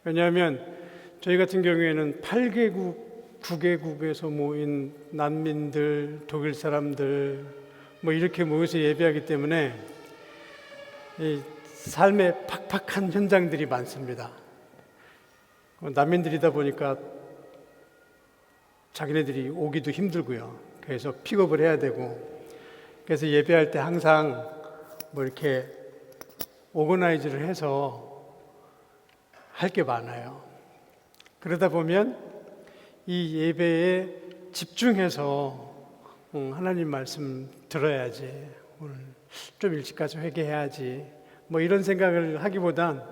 왜냐하면 저희 같은 경우에는 8개국, 9개국에서 모인 난민들, 독일 사람들 뭐 이렇게 모여서 예배하기 때문에 이 삶의 팍팍한 현장들이 많습니다. 난민들이다 보니까 자기네들이 오기도 힘들고요. 그래서 픽업을 해야 되고, 그래서 예배할 때 항상 뭐 이렇게 오거나이즈를 해서 할 게 많아요. 그러다 보면 이 예배에 집중해서 하나님 말씀 들어야지, 오늘 좀 일찍 가서 회개해야지, 뭐 이런 생각을 하기보단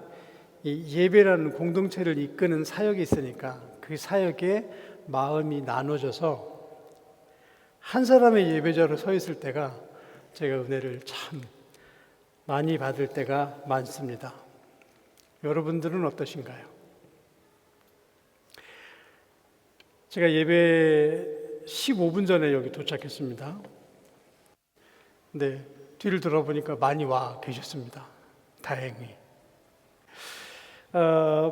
이 예배라는 공동체를 이끄는 사역이 있으니까 그 사역에 마음이 나눠져서 한 사람의 예배자로 서 있을 때가 제가 은혜를 참 많이 받을 때가 많습니다. 여러분들은 어떠신가요? 제가 예배 15분 전에 여기 도착했습니다. 근데 뒤를 돌아보니까 많이 와 계셨습니다. 다행히.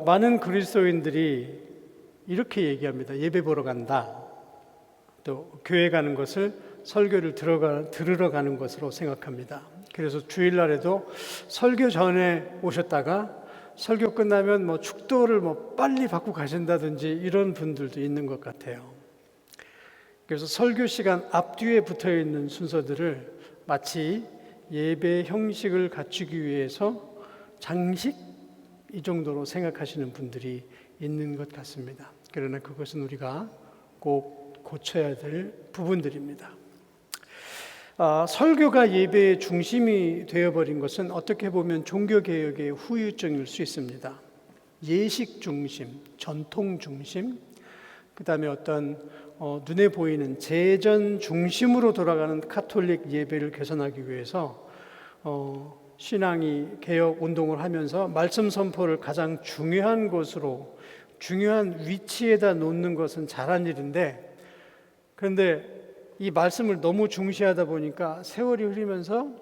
많은 그리스도인들이 이렇게 얘기합니다. 예배 보러 간다. 또 교회 가는 것을 설교를 들으러 가는 것으로 생각합니다. 그래서 주일날에도 설교 전에 오셨다가 설교 끝나면 뭐 축도를 뭐 빨리 받고 가신다든지 이런 분들도 있는 것 같아요. 그래서 설교 시간 앞뒤에 붙어 있는 순서들을 마치 예배 형식을 갖추기 위해서 장식 이 정도로 생각하시는 분들이 있는 것 같습니다. 그러나 그것은 우리가 꼭 고쳐야 될 부분들입니다. 설교가 예배의 중심이 되어버린 것은 어떻게 보면 종교개혁의 후유증일 수 있습니다. 예식 중심, 전통 중심, 그 다음에 어떤 눈에 보이는 제전 중심으로 돌아가는 카톨릭 예배를 개선하기 위해서 신앙이 개혁 운동을 하면서 말씀 선포를 가장 중요한 것으로, 중요한 위치에다 놓는 것은 잘한 일인데, 그런데 이 말씀을 너무 중시하다 보니까 세월이 흐르면서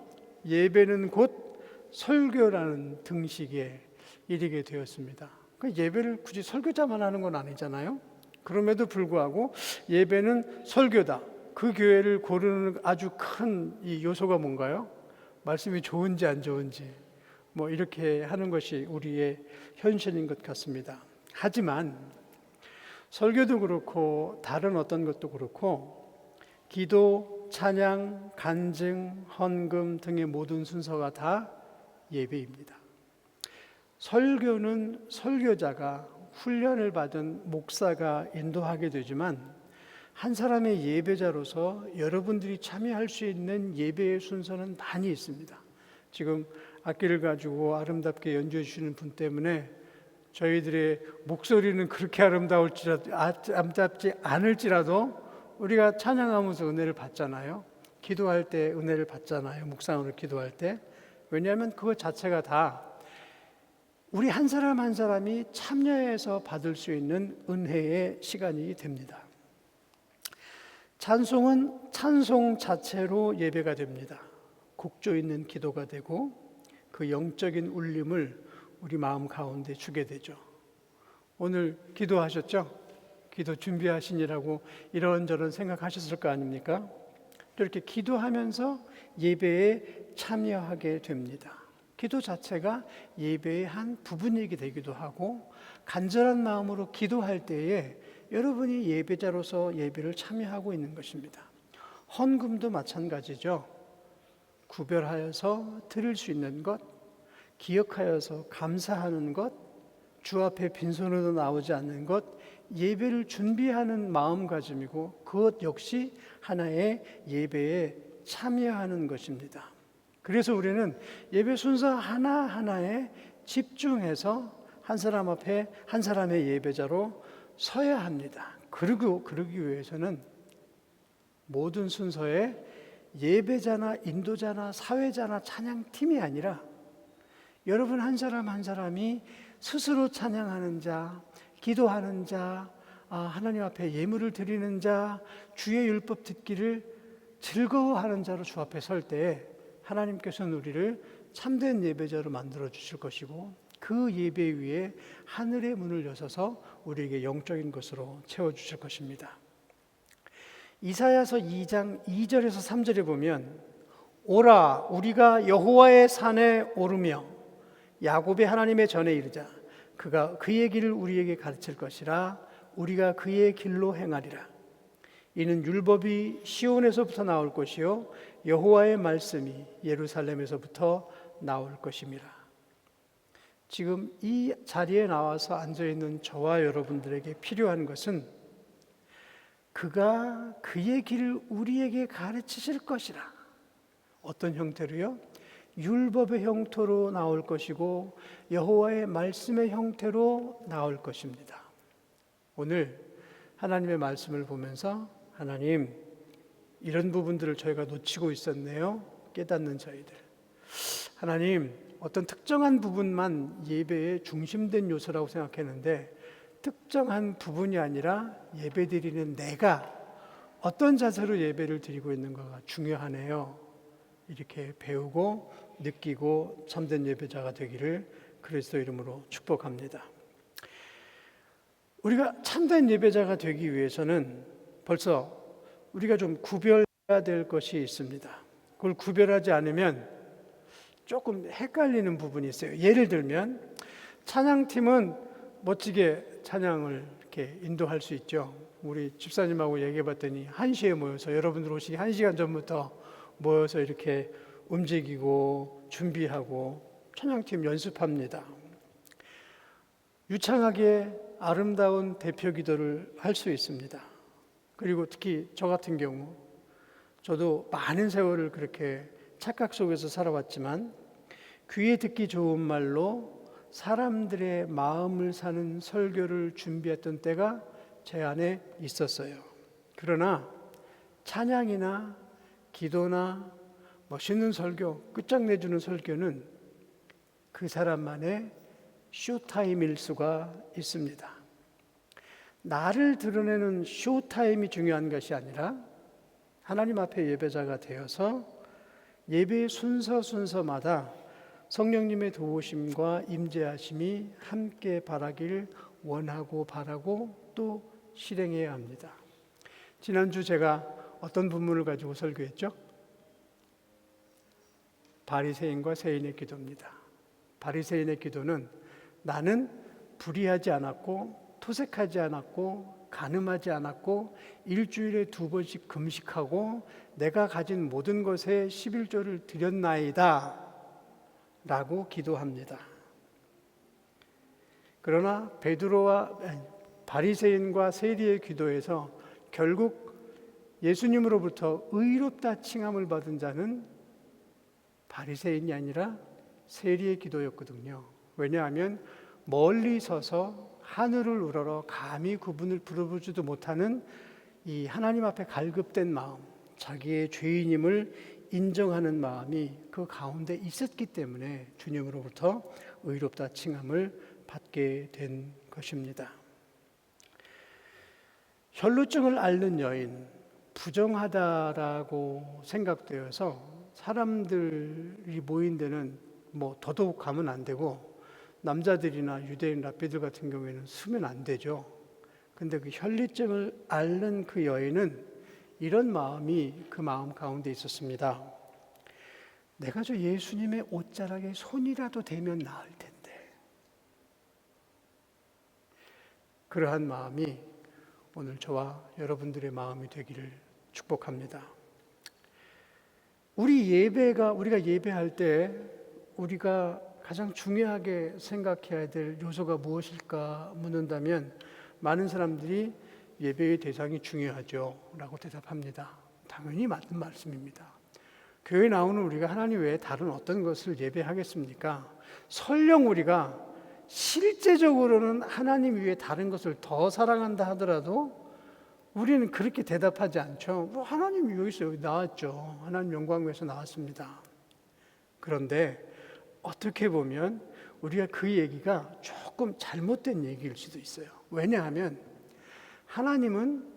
예배는 곧 설교라는 등식에 이르게 되었습니다. 예배를 굳이 설교자만 하는 건 아니잖아요. 그럼에도 불구하고 예배는 설교다. 그 교회를 고르는 아주 큰 이 요소가 뭔가요? 말씀이 좋은지 안 좋은지 뭐 이렇게 하는 것이 우리의 현실인 것 같습니다. 하지만 설교도 그렇고 다른 어떤 것도 그렇고 기도, 찬양, 간증, 헌금 등의 모든 순서가 다 예배입니다. 설교는 설교자가 훈련을 받은 목사가 인도하게 되지만 한 사람의 예배자로서 여러분들이 참여할 수 있는 예배의 순서는 많이 있습니다. 지금 악기를 가지고 아름답게 연주해 주시는 분 때문에 저희들의 목소리는 그렇게 아름답지 않을지라도 우리가 찬양하면서 은혜를 받잖아요. 기도할 때 은혜를 받잖아요. 묵상으로 기도할 때. 왜냐하면 그것 자체가 다 우리 한 사람 한 사람이 참여해서 받을 수 있는 은혜의 시간이 됩니다. 찬송은 찬송 자체로 예배가 됩니다. 곡조 있는 기도가 되고 그 영적인 울림을 우리 마음 가운데 주게 되죠. 오늘 기도하셨죠? 기도 준비하시느라고 이런저런 생각하셨을 거 아닙니까? 이렇게 기도하면서 예배에 참여하게 됩니다. 기도 자체가 예배의 한 부분이게 되기도 하고 간절한 마음으로 기도할 때에 여러분이 예배자로서 예배를 참여하고 있는 것입니다. 헌금도 마찬가지죠. 구별하여서 드릴 수 있는 것, 기억하여서 감사하는 것, 주 앞에 빈손으로 나오지 않는 것, 예배를 준비하는 마음가짐이고 그것 역시 하나의 예배에 참여하는 것입니다. 그래서 우리는 예배 순서 하나하나에 집중해서 한 사람 앞에 한 사람의 예배자로 서야 합니다. 그리고 그러기 위해서는 모든 순서에 예배자나 인도자나 사회자나 찬양팀이 아니라 여러분 한 사람 한 사람이 스스로 찬양하는 자, 기도하는 자, 하나님 앞에 예물을 드리는 자, 주의 율법 듣기를 즐거워하는 자로 주 앞에 설 때에 하나님께서는 우리를 참된 예배자로 만들어 주실 것이고 그 그 예배 위에 하늘의 문을 여셔서 우리에게 영적인 것으로 채워주실 것입니다. 이사야서 2장 2절에서 3절에 보면 오라 우리가 여호와의 산에 오르며 야곱의 하나님의 전에 이르자 그가 그의 길을 우리에게 가르칠 것이라 우리가 그의 길로 행하리라. 이는 율법이 시온에서부터 나올 것이요 여호와의 말씀이 예루살렘에서부터 나올 것임이라. 지금 이 자리에 나와서 앉아있는 저와 여러분들에게 필요한 것은 그가 그의 길을 우리에게 가르치실 것이라. 어떤 형태로요? 율법의 형태로 나올 것이고 여호와의 말씀의 형태로 나올 것입니다. 오늘 하나님의 말씀을 보면서 하나님 이런 부분들을 저희가 놓치고 있었네요. 깨닫는 저희들. 하나님 어떤 특정한 부분만 예배의 중심된 요소라고 생각했는데 특정한 부분이 아니라 예배드리는 내가 어떤 자세로 예배를 드리고 있는가가 중요하네요. 이렇게 배우고 느끼고 참된 예배자가 되기를 그리스도 이름으로 축복합니다. 우리가 참된 예배자가 되기 위해서는 벌써 우리가 좀 구별해야 될 것이 있습니다. 그걸 구별하지 않으면 조금 헷갈리는 부분이 있어요. 예를 들면 찬양팀은 멋지게 찬양을 이렇게 인도할 수 있죠. 우리 집사님하고 얘기해 봤더니 1시에 모여서 여러분들 오시기 1시간 전부터 모여서 이렇게 움직이고 준비하고 찬양팀 연습합니다. 유창하게 아름다운 대표 기도를 할 수 있습니다. 그리고 특히 저 같은 경우 저도 많은 세월을 그렇게 착각 속에서 살아왔지만 귀에 듣기 좋은 말로 사람들의 마음을 사는 설교를 준비했던 때가 제 안에 있었어요. 그러나 찬양이나 기도나 멋있는 설교, 끝장내주는 설교는 그 사람만의 쇼타임일 수가 있습니다. 나를 드러내는 쇼타임이 중요한 것이 아니라 하나님 앞에 예배자가 되어서 예배의 순서마다 성령님의 도우심과 임재하심이 함께 바라길 원하고 바라고 또 실행해야 합니다. 지난주 제가 어떤 부문을 가지고 설교했죠? 바리새인과 세인의 기도입니다. 바리새인의 기도는 나는 불의하지 않았고 토색하지 않았고 간음하지 않았고 일주일에 2번씩 금식하고 내가 가진 모든 것에 11조를 드렸나이다 라고 기도합니다. 그러나 바리새인과 세리의 기도에서 결국 예수님으로부터 의롭다 칭함을 받은 자는 바리새인이 아니라 세리의 기도였거든요. 왜냐하면 멀리 서서 하늘을 우러러 감히 그분을 부르지도 못하는 이 하나님 앞에 갈급된 마음, 자기의 죄인임을 인정하는 마음이 그 가운데 있었기 때문에 주님으로부터 의롭다 칭함을 받게 된 것입니다. 혈루증을 앓는 여인, 부정하다라고 생각되어서 사람들이 모인 데는 더더욱 가면 안 되고 남자들이나 유대인 랍비들 같은 경우에는 쓰면 안 되죠. 근데 그 혈루증을 앓는 그 여인은 이런 마음이 그 마음 가운데 있었습니다. 내가 저 예수님의 옷자락에 손이라도 대면 나을 텐데. 그러한 마음이 오늘 저와 여러분들의 마음이 되기를 축복합니다. 우리가 예배할 때 우리가 가장 중요하게 생각해야 될 요소가 무엇일까 묻는다면 많은 사람들이 예배의 대상이 중요하죠 라고 대답합니다. 당연히 맞는 말씀입니다. 교회에 나오는 우리가 하나님 외에 다른 어떤 것을 예배하겠습니까? 설령 우리가 실제적으로는 하나님 외에 다른 것을 더 사랑한다 하더라도 우리는 그렇게 대답하지 않죠. 하나님이 여기 나왔죠. 하나님 영광 위에서 나왔습니다. 그런데 어떻게 보면 우리가 그 얘기가 조금 잘못된 얘기일 수도 있어요. 왜냐하면 하나님은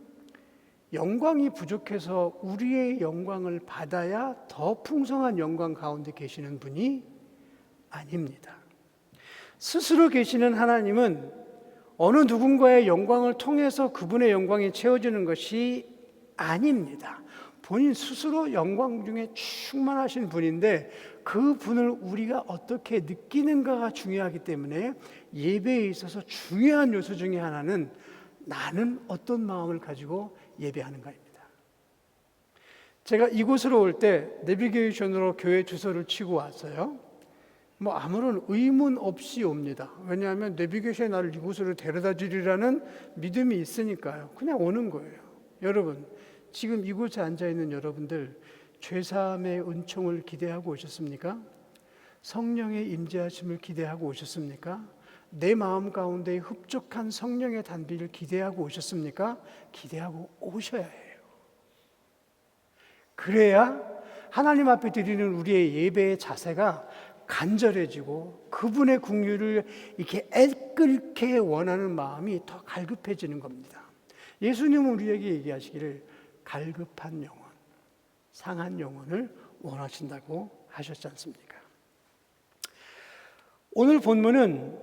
영광이 부족해서 우리의 영광을 받아야 더 풍성한 영광 가운데 계시는 분이 아닙니다. 스스로 계시는 하나님은 어느 누군가의 영광을 통해서 그분의 영광이 채워지는 것이 아닙니다. 본인 스스로 영광 중에 충만하신 분인데 그 분을 우리가 어떻게 느끼는가가 중요하기 때문에 예배에 있어서 중요한 요소 중에 하나는 나는 어떤 마음을 가지고 예배하는가입니다. 제가 이곳으로 올 때 내비게이션으로 교회 주소를 치고 왔어요. 뭐 아무런 의문 없이 옵니다. 왜냐하면 내비게이션이 나를 이곳으로 데려다 주리라는 믿음이 있으니까요. 그냥 오는 거예요. 여러분, 지금 이곳에 앉아있는 여러분들 죄사함의 은총을 기대하고 오셨습니까? 성령의 임재하심을 기대하고 오셨습니까? 내 마음 가운데 흡족한 성령의 단비를 기대하고 오셨습니까? 기대하고 오셔야 해요. 그래야 하나님 앞에 드리는 우리의 예배의 자세가 간절해지고 그분의 긍휼을 이렇게 애끓게 원하는 마음이 더 갈급해지는 겁니다. 예수님은 우리에게 얘기하시기를 갈급한 영혼, 상한 영혼을 원하신다고 하셨지 않습니까? 오늘 본문은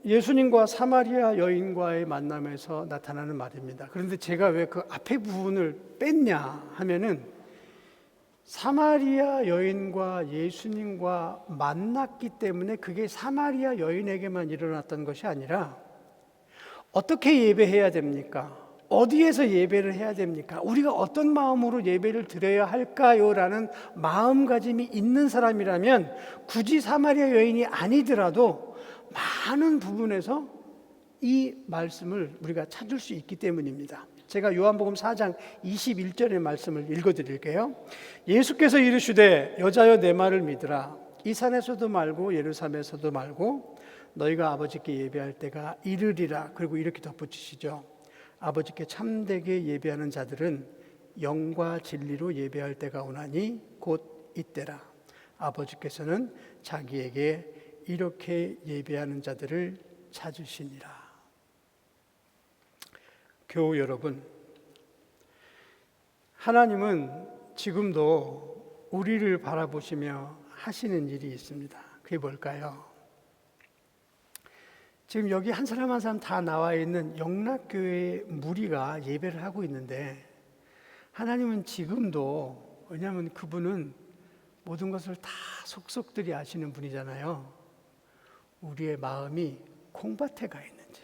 예수님과 사마리아 여인과의 만남에서 나타나는 말입니다. 그런데 제가 왜 그 앞에 부분을 뺐냐 하면은 사마리아 여인과 예수님과 만났기 때문에 그게 사마리아 여인에게만 일어났던 것이 아니라 어떻게 예배해야 됩니까? 어디에서 예배를 해야 됩니까? 우리가 어떤 마음으로 예배를 드려야 할까요? 라는 마음가짐이 있는 사람이라면 굳이 사마리아 여인이 아니더라도 많은 부분에서 이 말씀을 우리가 찾을 수 있기 때문입니다. 제가 요한복음 4장 21절의 말씀을 읽어드릴게요. 예수께서 이르시되 여자여 내 말을 믿으라. 이 산에서도 말고 예루살렘에서도 말고 너희가 아버지께 예배할 때가 이르리라. 그리고 이렇게 덧붙이시죠. 아버지께 참되게 예배하는 자들은 영과 진리로 예배할 때가 오나니 곧 이때라. 아버지께서는 자기에게 이렇게 예배하는 자들을 찾으시니라. 교우 여러분, 하나님은 지금도 우리를 바라보시며 하시는 일이 있습니다. 그게 뭘까요? 지금 여기 한 사람 한 사람 다 나와 있는 영락교회 무리가 예배를 하고 있는데 하나님은 지금도, 왜냐하면 그분은 모든 것을 다 속속들이 아시는 분이잖아요. 우리의 마음이 콩밭에 가 있는지,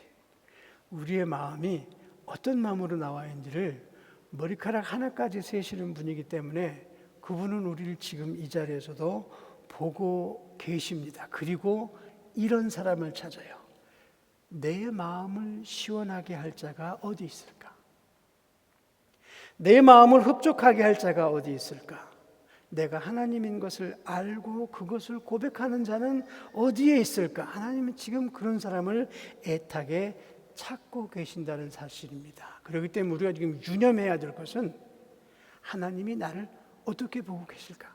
우리의 마음이 어떤 마음으로 나와 있는지를 머리카락 하나까지 세시는 분이기 때문에 그분은 우리를 지금 이 자리에서도 보고 계십니다. 그리고 이런 사람을 찾아요. 내 마음을 시원하게 할 자가 어디 있을까? 내 마음을 흡족하게 할 자가 어디 있을까? 내가 하나님인 것을 알고 그것을 고백하는 자는 어디에 있을까? 하나님은 지금 그런 사람을 애타게 찾고 계신다는 사실입니다. 그렇기 때문에 우리가 지금 유념해야 될 것은 하나님이 나를 어떻게 보고 계실까?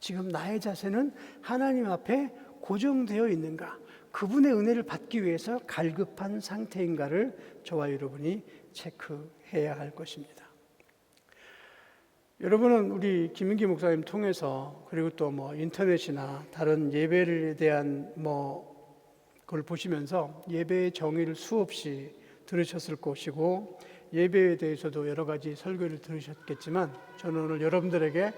지금 나의 자세는 하나님 앞에 고정되어 있는가? 그분의 은혜를 받기 위해서 갈급한 상태인가를 저와 여러분이 체크해야 할 것입니다. 여러분은 우리 김민기 목사님 통해서 그리고 또 인터넷이나 다른 예배에 대한 그걸 보시면서 예배의 정의를 수없이 들으셨을 것이고 예배에 대해서도 여러 가지 설교를 들으셨겠지만 저는 오늘 여러분들에게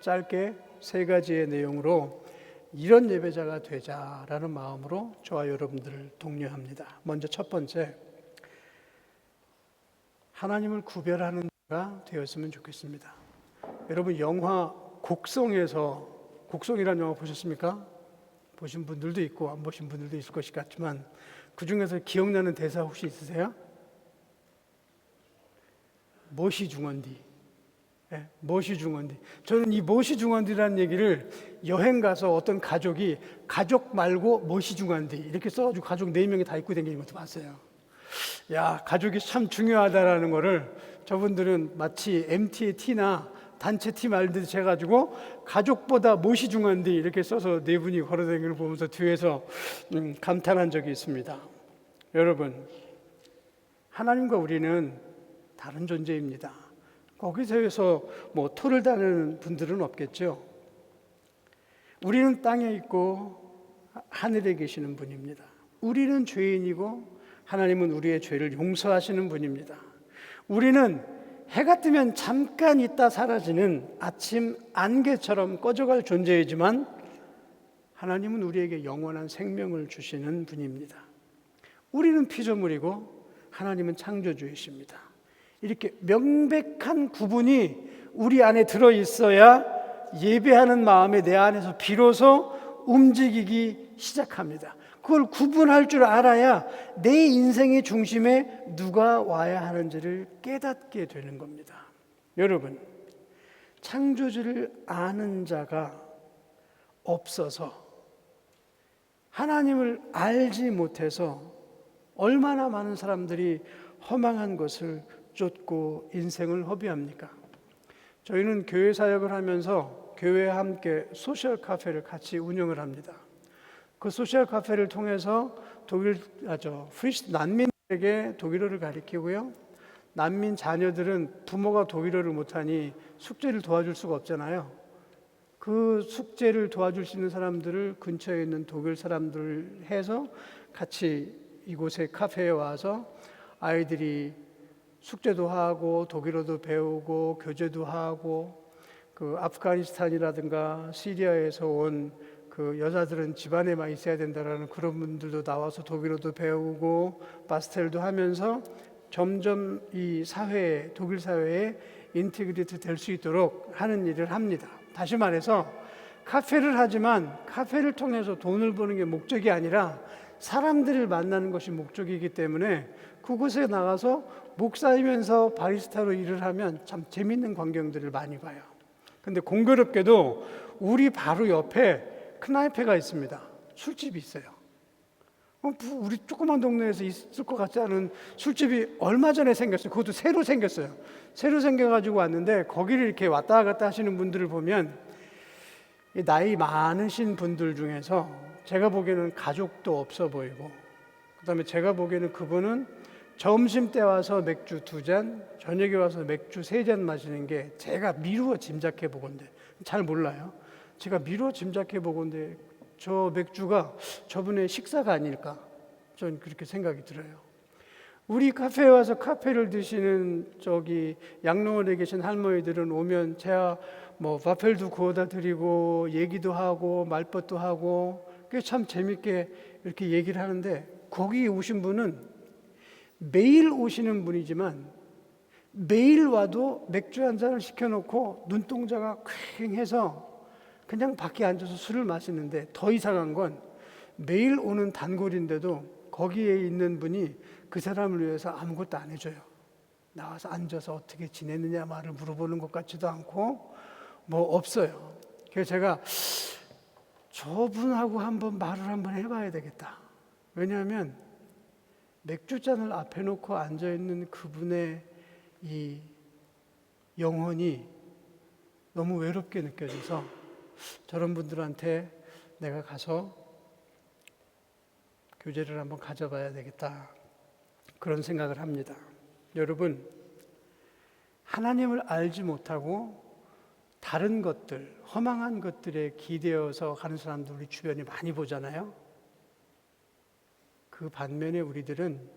짧게 3가지의 내용으로 이런 예배자가 되자라는 마음으로 저와 여러분들을 독려합니다. 먼저 첫 번째, 하나님을 구별하는 자가 되었으면 좋겠습니다. 여러분 영화 곡성에서, 곡성이라는 영화 보셨습니까? 보신 분들도 있고 안 보신 분들도 있을 것 같지만 그 중에서 기억나는 대사 혹시 있으세요? 무엇이 중헌디? 네, 무엇이 중헌디? 저는 이 무엇이 중헌디라는 얘기를 여행 가서 어떤 가족이 가족 말고 무엇이 중헌디 이렇게 써가지고 가족 4명이 다 입고 다니는 것도 봤어요. 야, 가족이 참 중요하다라는 거를 저분들은 마치 MT의 T나 단체 티 말듯이 해가지고 가족보다 무엇이 중요한데 이렇게 써서 4분이 걸어다니는 걸 보면서 뒤에서 감탄한 적이 있습니다. 여러분, 하나님과 우리는 다른 존재입니다. 거기서 토를 다는 분들은 없겠죠. 우리는 땅에 있고 하늘에 계시는 분입니다. 우리는 죄인이고 하나님은 우리의 죄를 용서하시는 분입니다. 우리는 해가 뜨면 잠깐 있다 사라지는 아침 안개처럼 꺼져갈 존재이지만 하나님은 우리에게 영원한 생명을 주시는 분입니다. 우리는 피조물이고 하나님은 창조주이십니다. 이렇게 명백한 구분이 우리 안에 들어있어야 예배하는 마음이 내 안에서 비로소 움직이기 시작합니다. 그걸 구분할 줄 알아야 내 인생의 중심에 누가 와야 하는지를 깨닫게 되는 겁니다. 여러분, 창조주를 아는 자가 없어서 하나님을 알지 못해서 얼마나 많은 사람들이 허망한 것을 쫓고 인생을 허비합니까? 저희는 교회 사역을 하면서 교회와 함께 소셜 카페를 같이 운영을 합니다. 그 소셜 카페를 통해서 프리스 난민에게 독일어를 가르치고요. 난민 자녀들은 부모가 독일어를 못하니 숙제를 도와줄 수가 없잖아요. 그 숙제를 도와줄 수 있는 사람들을 근처에 있는 독일 사람들 해서 같이 이곳에 카페에 와서 아이들이 숙제도 하고 독일어도 배우고 교제도 하고 그 아프가니스탄이라든가 시리아에서 온 그 여자들은 집안에만 있어야 된다라는 그런 분들도 나와서 독일어도 배우고 파스텔도 하면서 점점 이 사회에 독일 사회에 인티그리트 될 수 있도록 하는 일을 합니다. 다시 말해서 카페를 하지만 카페를 통해서 돈을 버는 게 목적이 아니라 사람들을 만나는 것이 목적이기 때문에 그곳에 나가서 목사이면서 바리스타로 일을 하면 참 재밌는 광경들을 많이 봐요. 근데 공교롭게도 우리 바로 옆에 크나이페가 있습니다. 술집이 있어요. 우리 조그만 동네에서 있을 것 같지 않은 술집이 얼마 전에 생겼어요. 그것도 새로 생겼어요. 새로 생겨가지고 왔는데 거기를 이렇게 왔다 갔다 하시는 분들을 보면 나이 많으신 분들 중에서 제가 보기에는 가족도 없어 보이고, 그다음에 제가 보기에는 그분은 점심 때 와서 맥주 2잔, 저녁에 와서 맥주 3잔 마시는 게 제가 미루어 짐작해 보건데, 잘 몰라요. 제가 미루어 짐작해 보건데 저 맥주가 저분의 식사가 아닐까, 저는 그렇게 생각이 들어요. 우리 카페에 와서 카페를 드시는 저기 양로원에 계신 할머니들은 오면 제가 뭐 바펠도 구워다 드리고 얘기도 하고 말벗도 하고 꽤 참 재밌게 이렇게 얘기를 하는데, 거기 오신 분은 매일 오시는 분이지만 매일 와도 맥주 한 잔을 시켜놓고 눈동자가 퀭해서 그냥 밖에 앉아서 술을 마시는데, 더 이상한 건 매일 오는 단골인데도 거기에 있는 분이 그 사람을 위해서 아무것도 안 해줘요. 나와서 앉아서 어떻게 지내느냐 말을 물어보는 것 같지도 않고 뭐 없어요. 그래서 제가 저분하고 한번 말을 한번 해봐야 되겠다. 왜냐하면 맥주잔을 앞에 놓고 앉아있는 그분의 이 영혼이 너무 외롭게 느껴져서 저런 분들한테 내가 가서 교제를 한번 가져봐야 되겠다, 그런 생각을 합니다. 여러분, 하나님을 알지 못하고 다른 것들, 허망한 것들에 기대어서 가는 사람들 우리 주변에 많이 보잖아요. 그 반면에 우리들은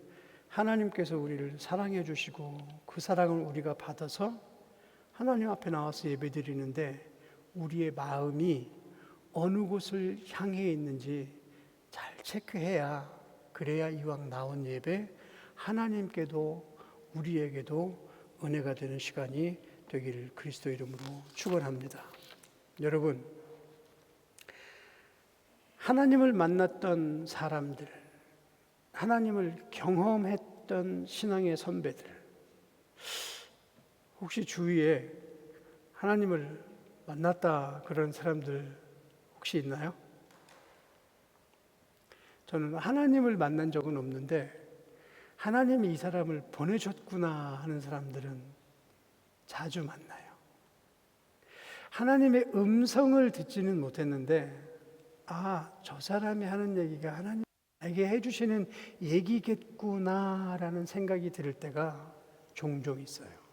하나님께서 우리를 사랑해 주시고 그 사랑을 우리가 받아서 하나님 앞에 나와서 예배드리는데 우리의 마음이 어느 곳을 향해 있는지 잘 체크해야, 그래야 이왕 나온 예배 하나님께도 우리에게도 은혜가 되는 시간이 되기를 그리스도 이름으로 축원합니다. 여러분, 하나님을 만났던 사람들, 하나님을 경험했던 신앙의 선배들, 혹시 주위에 하나님을 만났다 그런 사람들 혹시 있나요? 저는 하나님을 만난 적은 없는데 하나님이 이 사람을 보내셨구나 하는 사람들은 자주 만나요. 하나님의 음성을 듣지는 못했는데 저 사람이 하는 얘기가 하나님에게 해주시는 얘기겠구나라는 생각이 들 때가 종종 있어요.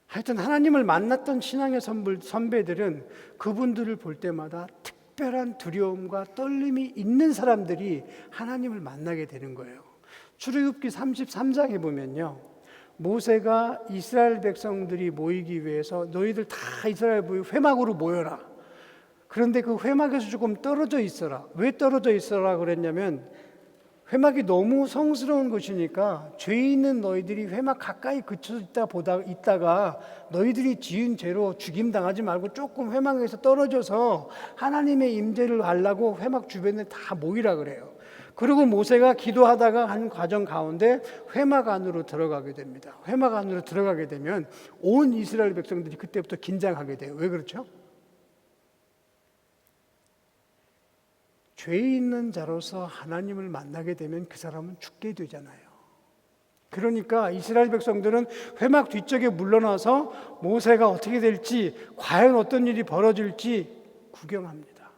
하여튼 하나님을 만났던 신앙의 선배들은 그분들을 볼 때마다 특별한 두려움과 떨림이 있는 사람들이 하나님을 만나게 되는 거예요. 출애굽기 33장에 보면요, 모세가 이스라엘 백성들이 모이기 위해서 너희들 다 이스라엘 회막으로 모여라. 그런데 그 회막에서 조금 떨어져 있어라. 왜 떨어져 있어라 그랬냐면 회막이 너무 성스러운 곳이니까 죄 있는 너희들이 회막 가까이 그쳐 있다가 너희들이 지은 죄로 죽임 당하지 말고 조금 회막에서 떨어져서 하나님의 임재를 알라고 회막 주변에 다 모이라 그래요. 그리고 모세가 기도하다가 한 과정 가운데 회막 안으로 들어가게 됩니다. 회막 안으로 들어가게 되면 온 이스라엘 백성들이 그때부터 긴장하게 돼요. 왜 그렇죠? 죄 있는 자로서 하나님을 만나게 되면 그 사람은 죽게 되잖아요. 그러니까 이스라엘 백성들은 회막 뒤쪽에 물러나서 모세가 어떻게 될지, 과연 어떤 일이 벌어질지 구경합니다.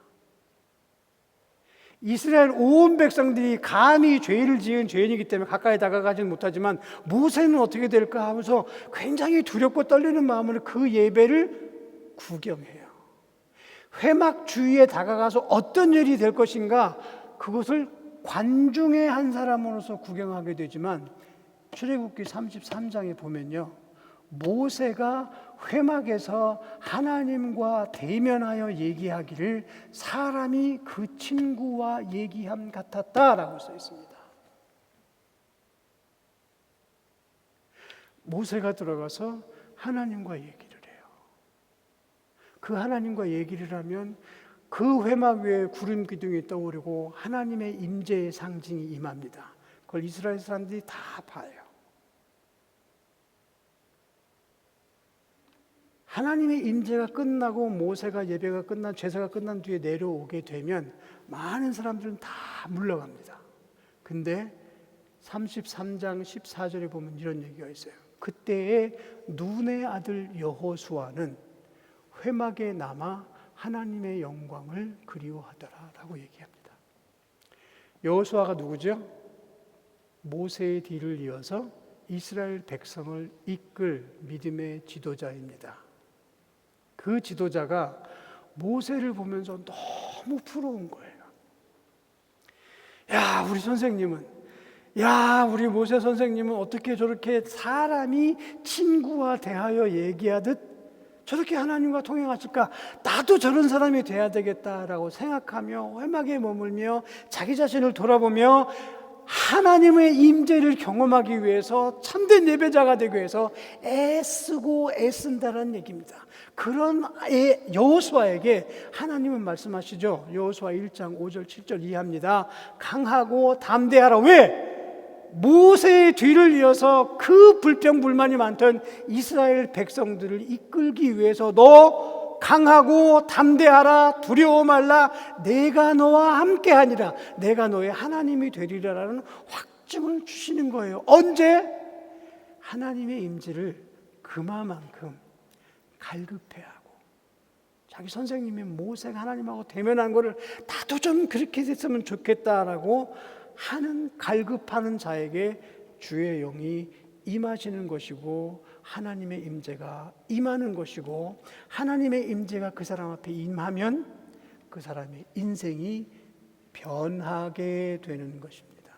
이스라엘 온 백성들이 감히 죄를 지은 죄인이기 때문에 가까이 다가가지는 못하지만 모세는 어떻게 될까 하면서 굉장히 두렵고 떨리는 마음으로 그 예배를 구경해요. 회막 주위에 다가가서 어떤 일이 될 것인가, 그것을 관중의 한 사람으로서 구경하게 되지만 출애굽기 33장에 보면요, 모세가 회막에서 하나님과 대면하여 얘기하기를 사람이 그 친구와 얘기함 같았다라고 써 있습니다. 모세가 들어가서 하나님과 얘기를 해요. 그 하나님과 얘기를 하면 그 회막 위에 구름 기둥이 떠오르고 하나님의 임재의 상징이 임합니다. 그걸 이스라엘 사람들이 다 봐요. 하나님의 임재가 끝나고 모세가 예배가 끝난 제사가 끝난 뒤에 내려오게 되면 많은 사람들은 다 물러갑니다. 근데 33장 14절에 보면 이런 얘기가 있어요. 그때에 눈의 아들 여호수아는 회막에 남아 하나님의 영광을 그리워하더라라고 얘기합니다. 여호수아가 누구죠? 모세의 뒤를 이어서 이스라엘 백성을 이끌 믿음의 지도자입니다. 그 지도자가 모세를 보면서 너무 부러운 거예요. 야, 우리 선생님은, 우리 모세 선생님은 어떻게 저렇게 사람이 친구와 대하여 얘기하듯 저렇게 하나님과 통행하실까? 나도 저런 사람이 돼야 되겠다라고 생각하며 회막에 머물며 자기 자신을 돌아보며 하나님의 임재를 경험하기 위해서 참된 예배자가 되기 위해서 애쓰고 애쓴다는 얘기입니다. 그런 여호수아에게 하나님은 말씀하시죠. 여호수아 1장 5절 7절 이해합니다. 강하고 담대하라. 왜? 모세의 뒤를 이어서 그 불평불만이 많던 이스라엘 백성들을 이끌기 위해서 너 강하고 담대하라, 두려워 말라, 내가 너와 함께하니라, 내가 너의 하나님이 되리라라는 확증을 주시는 거예요. 언제? 하나님의 임재를 그만큼 갈급해하고 자기 선생님이 모세가 하나님하고 대면한 거를 나도 좀 그렇게 됐으면 좋겠다라고 하는 갈급하는 자에게 주의 영이 임하시는 것이고 하나님의 임재가 임하는 것이고 하나님의 임재가 그 사람 앞에 임하면 그 사람의 인생이 변하게 되는 것입니다.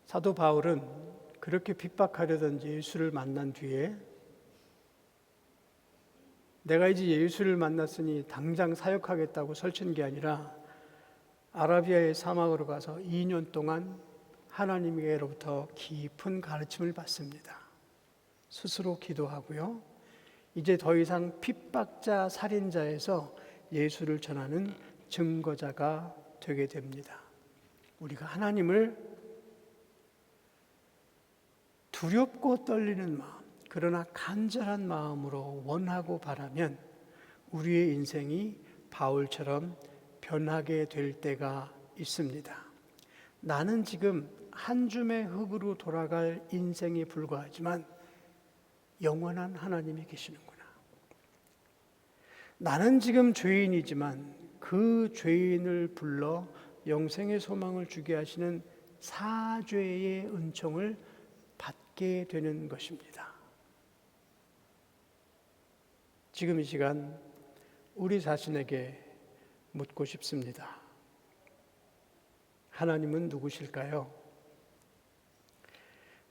사도 바울은 그렇게 핍박하려던 예수를 만난 뒤에 내가 이제 예수를 만났으니 당장 사역하겠다고 설친 게 아니라 아라비아의 사막으로 가서 2년 동안 하나님께로부터 깊은 가르침을 받습니다. 스스로 기도하고요. 이제 더 이상 핍박자, 살인자에서 예수를 전하는 증거자가 되게 됩니다. 우리가 하나님을 두렵고 떨리는 마음, 그러나 간절한 마음으로 원하고 바라면 우리의 인생이 바울처럼 변하게 될 때가 있습니다. 나는 지금 한 줌의 흙으로 돌아갈 인생에 불과하지만 영원한 하나님이 계시는구나. 나는 지금 죄인이지만 그 죄인을 불러 영생의 소망을 주게 하시는 사죄의 은총을 받게 되는 것입니다. 지금 이 시간 우리 자신에게 묻고 싶습니다. 하나님은 누구실까요?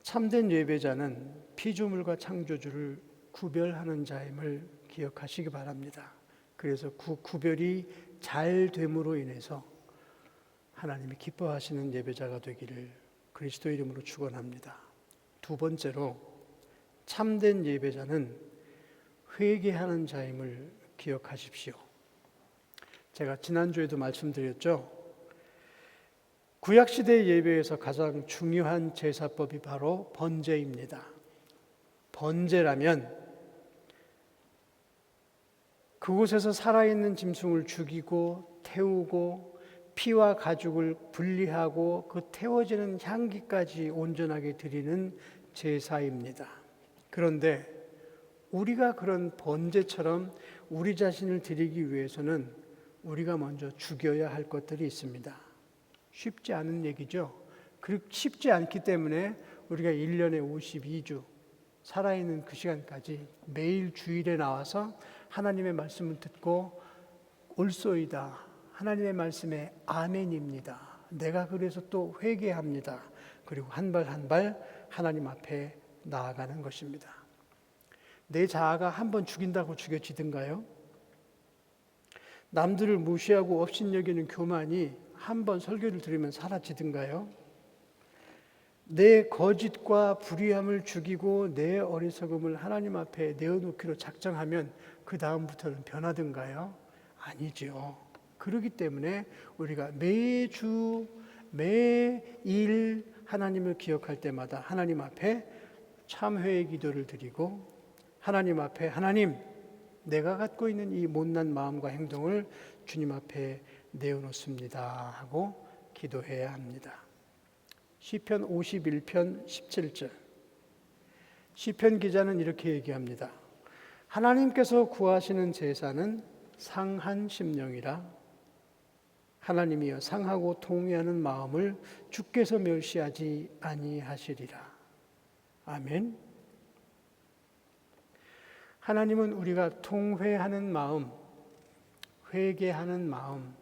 참된 예배자는 피조물과 창조주를 구별하는 자임을 기억하시기 바랍니다. 그래서 그 구별이 잘 됨으로 인해서 하나님이 기뻐하시는 예배자가 되기를 그리스도 이름으로 축원합니다. 두 번째로 참된 예배자는 회개하는 자임을 기억하십시오. 제가 지난주에도 말씀드렸죠. 구약시대 예배에서 가장 중요한 제사법이 바로 번제입니다. 번제라면 그곳에서 살아있는 짐승을 죽이고 태우고 피와 가죽을 분리하고 그 태워지는 향기까지 온전하게 드리는 제사입니다. 그런데 우리가 그런 번제처럼 우리 자신을 드리기 위해서는 우리가 먼저 죽여야 할 것들이 있습니다. 쉽지 않은 얘기죠. 그리고 쉽지 않기 때문에 우리가 1년에 52주 살아있는 그 시간까지 매일 주일에 나와서 하나님의 말씀을 듣고 옳소이다. 하나님의 말씀에 아멘입니다. 내가 그래서 또 회개합니다. 그리고 한 발 한 발 하나님 앞에 나아가는 것입니다. 내 자아가 한번 죽인다고 죽여지든가요? 남들을 무시하고 업신여기는 교만이 한번 설교를 들으면 사라지든가요? 내 거짓과 불의함을 죽이고 내 어리석음을 하나님 앞에 내어놓기로 작정하면 그 다음부터는 변하든가요? 아니죠. 그렇기 때문에 우리가 매주 매일 하나님을 기억할 때마다 하나님 앞에 참회의 기도를 드리고 하나님 앞에 하나님 내가 갖고 있는 이 못난 마음과 행동을 주님 앞에 내어놓습니다 하고 기도해야 합니다. 시편 51편 17절 시편 기자는 이렇게 얘기합니다. 하나님께서 구하시는 제사는 상한 심령이라 하나님이여 상하고 통회하는 마음을 주께서 멸시하지 아니하시리라. 아멘. 하나님은 우리가 통회하는 마음, 회개하는 마음,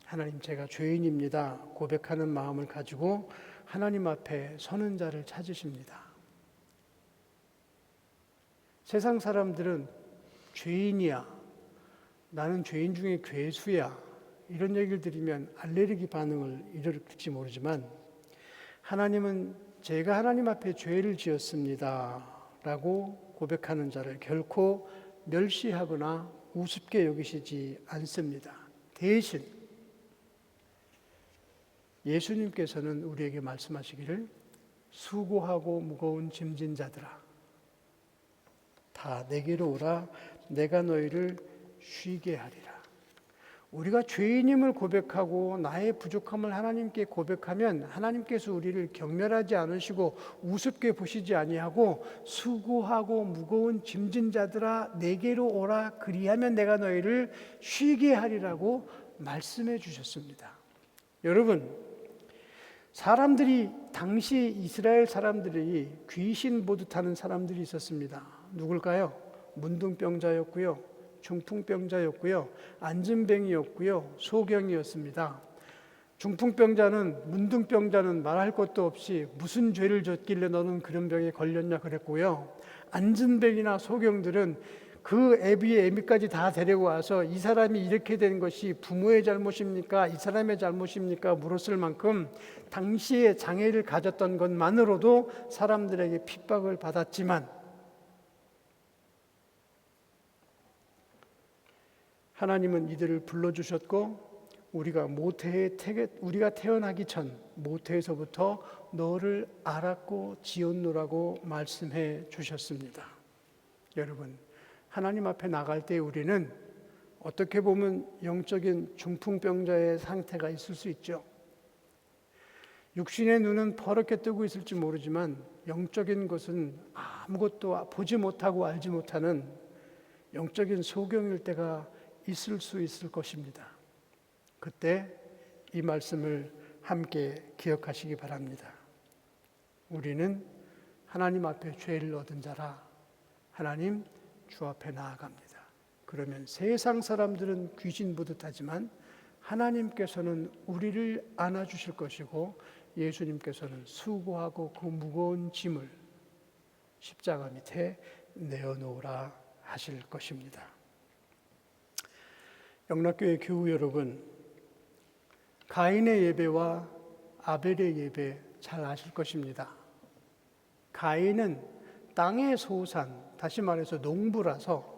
하나님 제가 죄인입니다 고백하는 마음을 가지고 하나님 앞에 서는 자를 찾으십니다. 세상 사람들은 죄인이야, 나는 죄인 중에 괴수야 이런 얘기를 들으면 알레르기 반응을 일으킬지 모르지만 하나님은 제가 하나님 앞에 죄를 지었습니다 라고 고백하는 자를 결코 멸시하거나 우습게 여기시지 않습니다. 대신 예수님께서는 우리에게 말씀하시기를 수고하고 무거운 짐진 자들아 다 내게로 오라 내가 너희를 쉬게 하리라. 우리가 죄인임을 고백하고 나의 부족함을 하나님께 고백하면 하나님께서 우리를 경멸하지 않으시고 우습게 보시지 아니하고 수고하고 무거운 짐진 자들아 내게로 오라 그리하면 내가 너희를 쉬게 하리라고 말씀해 주셨습니다. 여러분 사람들이 당시 이스라엘 사람들이 귀신 보듯 하는 사람들이 있었습니다. 누굴까요? 문둥병자였고요. 중풍병자였고요. 안진뱅이였고요. 소경이었습니다. 중풍병자는 문둥병자는 말할 것도 없이 무슨 죄를 졌길래 너는 그런 병에 걸렸냐 그랬고요. 안진뱅이나 소경들은 그 애비의 애미까지 다 데리고 와서 이 사람이 이렇게 된 것이 부모의 잘못입니까? 이 사람의 잘못입니까? 물었을 만큼 당시에 장애를 가졌던 것만으로도 사람들에게 핍박을 받았지만 하나님은 이들을 불러주셨고 우리가 태어나기 전 모태에서부터 너를 알았고 지었노라고 말씀해 주셨습니다. 여러분 하나님 앞에 나갈 때 우리는 어떻게 보면 영적인 중풍병자의 상태가 있을 수 있죠. 육신의 눈은 퍼렇게 뜨고 있을지 모르지만 영적인 것은 아무것도 보지 못하고 알지 못하는 영적인 소경일 때가 있을 수 있을 것입니다. 그때 이 말씀을 함께 기억하시기 바랍니다. 우리는 하나님 앞에 죄를 얻은 자라 하나님 주 앞에 나아갑니다. 그러면 세상 사람들은 귀신 보듯 하지만 하나님께서는 우리를 안아주실 것이고 예수님께서는 수고하고 그 무거운 짐을 십자가 밑에 내어놓으라 하실 것입니다. 영락교회 교우 여러분, 가인의 예배와 아벨의 예배 잘 아실 것입니다. 가인은 땅의 소산, 다시 말해서 농부라서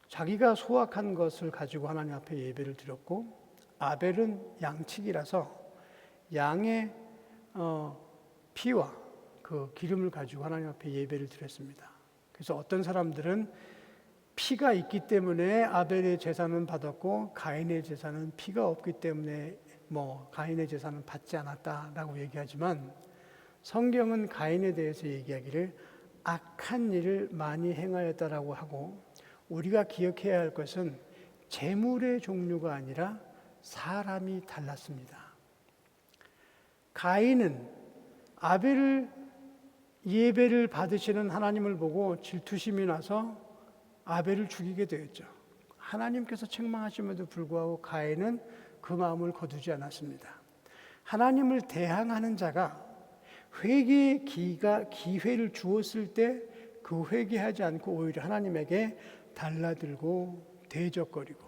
자기가 수확한 것을 가지고 하나님 앞에 예배를 드렸고, 아벨은 양치기라서 양의 피와 그 기름을 가지고 하나님 앞에 예배를 드렸습니다. 그래서 어떤 사람들은 피가 있기 때문에 아벨의 제사는 받았고 가인의 제사는 피가 없기 때문에 가인의 제사는 받지 않았다라고 얘기하지만, 성경은 가인에 대해서 얘기하기를 악한 일을 많이 행하였다라고 하고, 우리가 기억해야 할 것은 재물의 종류가 아니라 사람이 달랐습니다. 가인은 아벨을 예배를 받으시는 하나님을 보고 질투심이 나서 아벨을 죽이게 되었죠. 하나님께서 책망하심에도 불구하고 가인은 그 마음을 거두지 않았습니다. 하나님을 대항하는 자가 회개의 기회를 주었을 때 그 회개하지 않고 오히려 하나님에게 달라들고 대적거리고,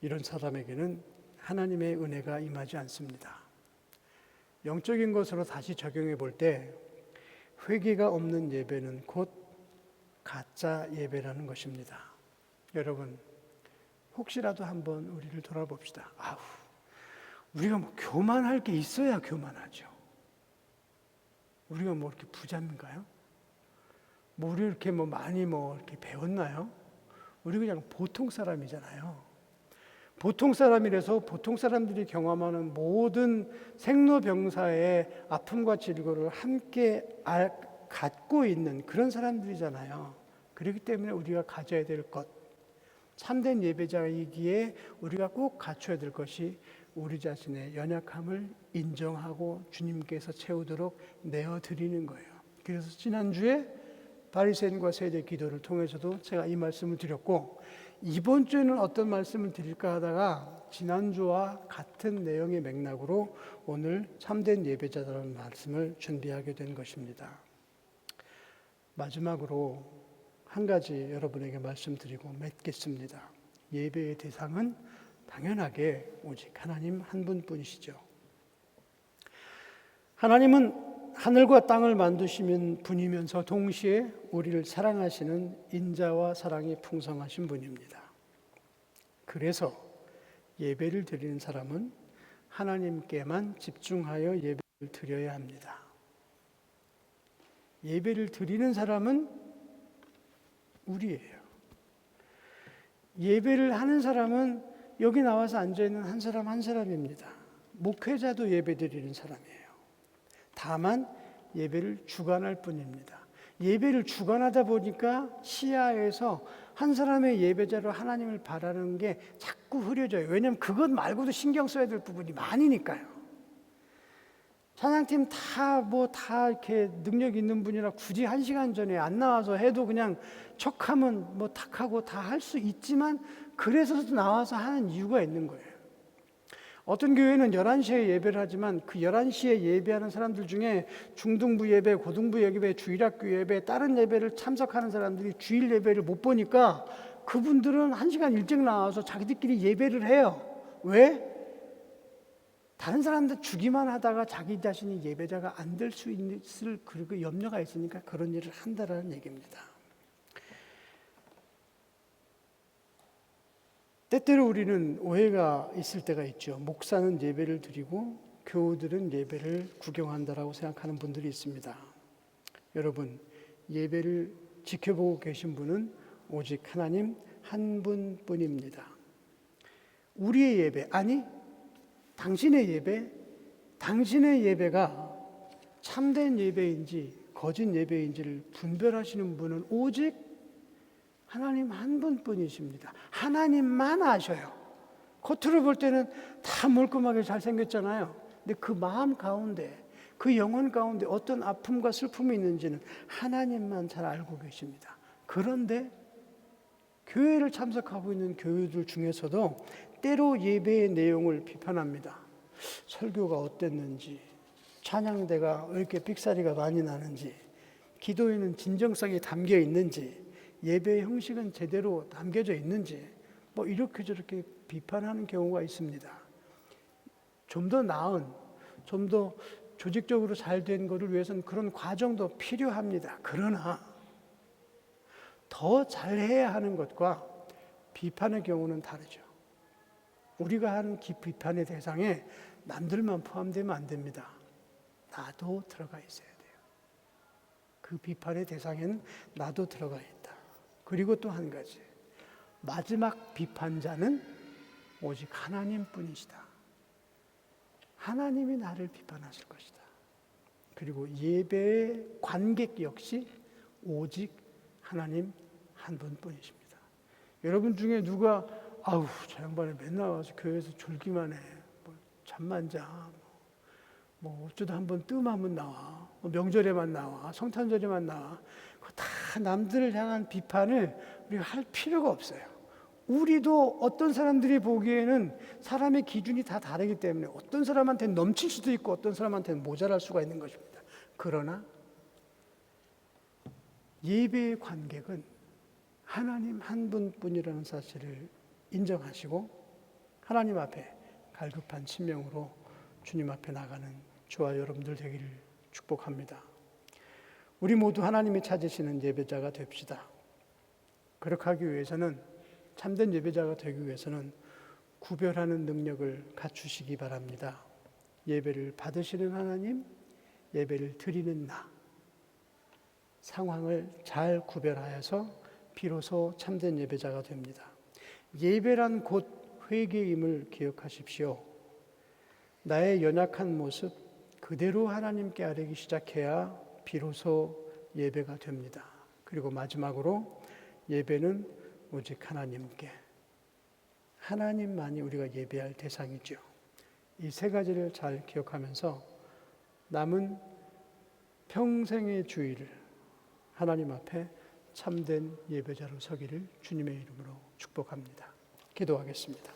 이런 사람에게는 하나님의 은혜가 임하지 않습니다. 영적인 것으로 다시 적용해 볼 때 회개가 없는 예배는 곧 가짜 예배라는 것입니다. 여러분, 혹시라도 한번 우리를 돌아봅시다. 우리가 교만할 게 있어야 교만하죠. 우리가 이렇게 부자인가요? 우리 이렇게 많이 이렇게 배웠나요? 우리 그냥 보통 사람이잖아요. 보통 사람이라서 보통 사람들이 경험하는 모든 생로병사의 아픔과 질고를 함께 갖고 있는 그런 사람들이잖아요. 그렇기 때문에 우리가 가져야 될 것, 참된 예배자이기에 우리가 꼭 갖춰야 될 것이 우리 자신의 연약함을 인정하고 주님께서 채우도록 내어드리는 거예요. 그래서 지난주에 바리새인과 세대 기도를 통해서도 제가 이 말씀을 드렸고, 이번 주에는 어떤 말씀을 드릴까 하다가 지난주와 같은 내용의 맥락으로 오늘 참된 예배자라는 말씀을 준비하게 된 것입니다. 마지막으로 한 가지 여러분에게 말씀드리고 맺겠습니다. 예배의 대상은 당연하게 오직 하나님 한 분뿐이시죠. 하나님은 하늘과 땅을 만드시는 분이면서 동시에 우리를 사랑하시는 인자와 사랑이 풍성하신 분입니다. 그래서 예배를 드리는 사람은 하나님께만 집중하여 예배를 드려야 합니다. 예배를 드리는 사람은 우리예요. 예배를 하는 사람은 여기 나와서 앉아있는 한 사람 한 사람입니다. 목회자도 예배 드리는 사람이에요. 다만 예배를 주관할 뿐입니다. 예배를 주관하다 보니까 시야에서 한 사람의 예배자로 하나님을 바라는 게 자꾸 흐려져요. 왜냐하면 그것 말고도 신경 써야 될 부분이 많으니까요. 찬양팀 다 이렇게 능력 있는 분이라 굳이 1시간 전에 안 나와서 해도 그냥 척하면 탁하고 다 할 수 있지만, 그래서도 나와서 하는 이유가 있는 거예요. 어떤 교회는 11시에 예배를 하지만 그 11시에 예배하는 사람들 중에 중등부 예배, 고등부 예배, 주일학교 예배, 다른 예배를 참석하는 사람들이 주일 예배를 못 보니까 그분들은 1시간 일찍 나와서 자기들끼리 예배를 해요. 왜? 다른 사람들 주기만 하다가 자기 자신이 예배자가 안 될 수 있을 그 염려가 있으니까 그런 일을 한다라는 얘기입니다. 때때로 우리는 오해가 있을 때가 있죠. 목사는 예배를 드리고 교우들은 예배를 구경한다라고 생각하는 분들이 있습니다. 여러분, 예배를 지켜보고 계신 분은 오직 하나님 한 분뿐입니다. 우리의 예배, 아니 당신의 예배가 참된 예배인지 거짓 예배인지를 분별하시는 분은 오직 하나님 한 분뿐이십니다. 하나님만 아셔요. 겉으로 볼 때는 다 멀끔하게 잘생겼잖아요. 근데 그 마음 가운데, 그 영혼 가운데 어떤 아픔과 슬픔이 있는지는 하나님만 잘 알고 계십니다. 그런데 교회를 참석하고 있는 교회들 중에서도 때로 예배의 내용을 비판합니다. 설교가 어땠는지, 찬양대가 왜 이렇게 삑사리가 많이 나는지, 기도에는 진정성이 담겨 있는지, 예배의 형식은 제대로 담겨져 있는지, 뭐 이렇게 저렇게 비판하는 경우가 있습니다. 좀 더 나은, 좀 더 조직적으로 잘 된 것을 위해서는 그런 과정도 필요합니다. 그러나 더 잘해야 하는 것과 비판의 경우는 다르죠. 우리가 하는 비판의 대상에 남들만 포함되면 안 됩니다. 나도 들어가 있어야 돼요. 그 비판의 대상에는 나도 들어가 있다. 그리고 또 한 가지, 마지막 비판자는 오직 하나님뿐이시다. 하나님이 나를 비판하실 것이다. 그리고 예배의 관객 역시 오직 하나님 한 분뿐이십니다. 여러분 중에 누가 아우 저 양반이 맨날 와서 교회에서 졸기만 해, 뭐 잠만 자, 뭐 어쩌다 한번 뜸하면 나와, 뭐 명절에만 나와, 성탄절에만 나와, 그거 다 남들을 향한 비판을 우리가 할 필요가 없어요. 우리도 어떤 사람들이 보기에는 사람의 기준이 다 다르기 때문에 어떤 사람한테는 넘칠 수도 있고 어떤 사람한테는 모자랄 수가 있는 것입니다. 그러나 예배의 관객은 하나님 한 분뿐이라는 사실을 인정하시고 하나님 앞에 갈급한 심령으로 주님 앞에 나가는 저와 여러분들 되기를 축복합니다. 우리 모두 하나님이 찾으시는 예배자가 됩시다. 그렇게 하기 위해서는, 참된 예배자가 되기 위해서는 구별하는 능력을 갖추시기 바랍니다. 예배를 받으시는 하나님, 예배를 드리는 나, 상황을 잘 구별하여서 비로소 참된 예배자가 됩니다. 예배란 곧 회개임을 기억하십시오. 나의 연약한 모습 그대로 하나님께 아뢰기 시작해야 비로소 예배가 됩니다. 그리고 마지막으로 예배는 오직 하나님께, 하나님만이 우리가 예배할 대상이죠. 이 세 가지를 잘 기억하면서 남은 평생의 주일을 하나님 앞에 참된 예배자로 서기를 주님의 이름으로 축복합니다. 기도하겠습니다.